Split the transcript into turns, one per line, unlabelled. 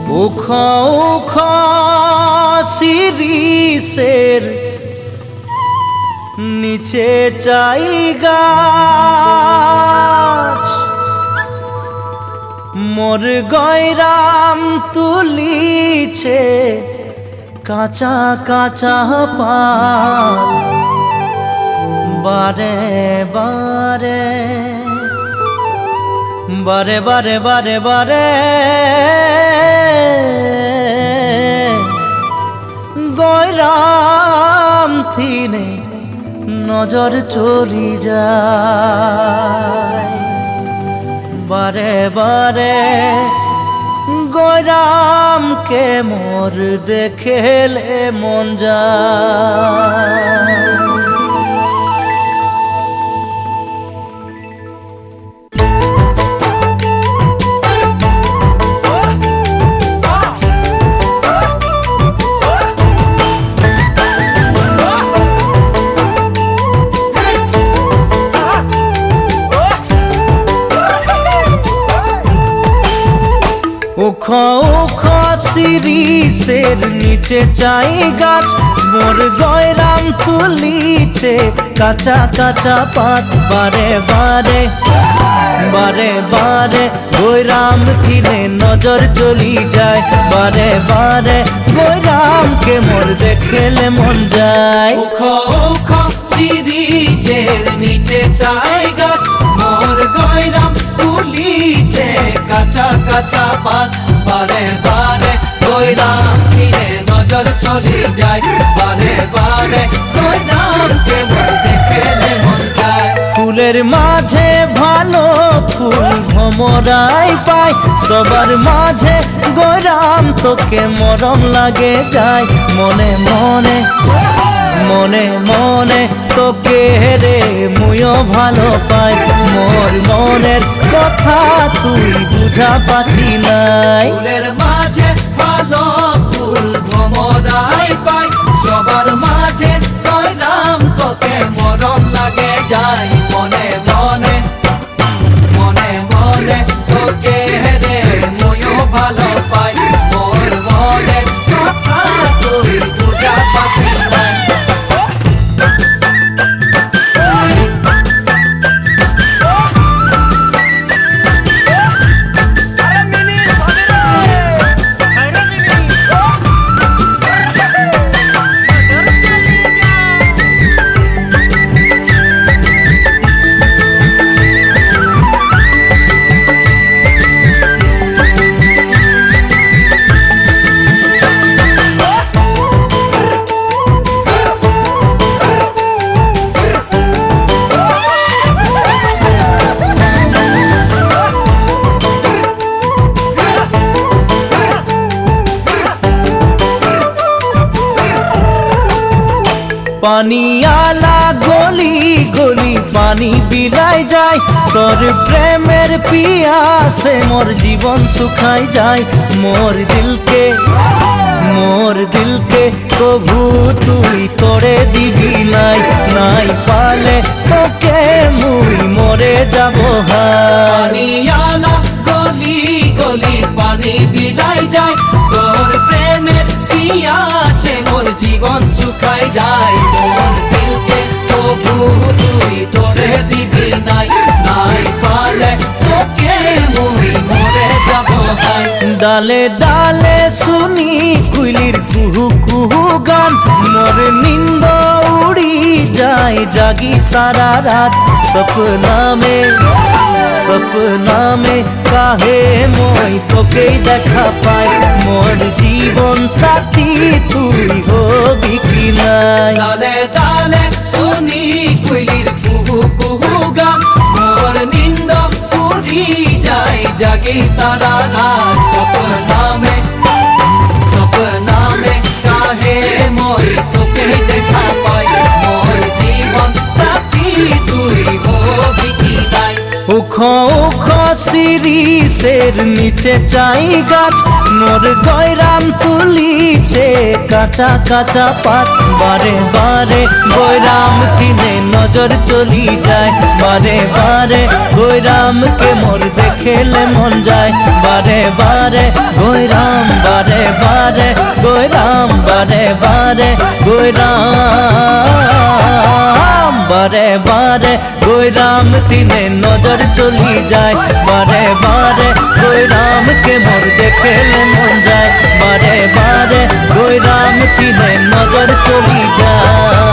উখা উখা শিরিষের নিচে চাই গাছ, মোর গয়রাম তুলিছে কাঁচা কাঁচা পাত। বারে বারে বারে বারে বারে বারে গয়রাম থিনে নজর চলি যায়। বারে বারে গয়রামকে মোর দেখেলে মন যায়। উখা উখা শিরিষের নিচে চাই গাছ, মোর গয়রাম তুলিছে কাঁচা কাঁচা পাত। বারে বারে বারে বারে গয়রাম থিনে নজর চলি যায়। বারে বারে গয়রামকে মোর দেখেলে মন যায়।
উখা উখা শিরিষের নিচে চাই গাছ, মোর গয়রাম তুলিছে কাঁচা কাঁচা পাত। বারে বারে গয়রাম থিনে নজর চলি যায়। বারে বারে গয়রামকে মোর দেখেলে মন যায়।
ফুলের মাঝে ভালো ফুল ভমরাই পায়, সবার মাঝে গয়রাম তোকে মরম লাগে যায়। মনে মনে মনে মনে তোকে রে মুইও ভালো পাই, মোর মনের কথা তুই বুঝা পাছি নাই।
ফুলের মাঝে ভালো ফুল ভমরাই পাই, সবার মাঝে গয়রাম তোকে মরম লাগে যায়। মনে মনে মনে মনে তোকে রে মুইও ভালো পাই, মোর মনের কথা তুই বুঝা পাছি নাই।
পানি আলা গলি গলি পানি বিলায় যায়, তোর প্রেমের পিয়াসে মোর জীবন শুকাই যায়। মোর দিলকে কভু তুই তোরে দিবি নাই, নাই পালে তোকে মুই মরে যাব হায়।
পানি আলা গলি গলি পানি বিলায় যায়, তোর প্রেমের পিয়াসে মোর জীবন শুকাই যায়। মোর দিলকে তবু তুই তোরে দিবি নাই, নাই পালে তোকে মুই মরে যাব হায়।
ডালে ডালে শুনি কুইলির কুহু কুহু গান, মোর নিন্দ উড়ি যায় জাগি সারা রাত। সপনা মে কাহে মই তোকে দেখা পাই, মোর জীবন সাথী তুই হবি কি নাই।
ডালে ডালে শুনি কুইলির কুহু কুহু গান, মোর নিন্দ উড়ি যায় জাগি সারা রাত। সপনা মে কাহে মই তোকে দেখা পাই, মোর জীবন সাথী তুই হবি কি নাই।
উখা উখা শিরিষের নিচে চাই গাছ মোর গৈরাম তুলিছে কাঁচা কাঁচা পাত বারে বারে গৈরাম কিনে নজর চলি যায় বারে বারে গৈরামকে মোর দেখেলে মন যায় বারে বারে গৈরাম বারে বারে গৈরাম বারে বারে গৈরাম বারে বারে গৈরাম দিনে নজর চলি যায় বারে বারে গৈরামকে মোর দেখেলে মন যায় বারে বারে গৈরাম দিনে নজর চলি যায়।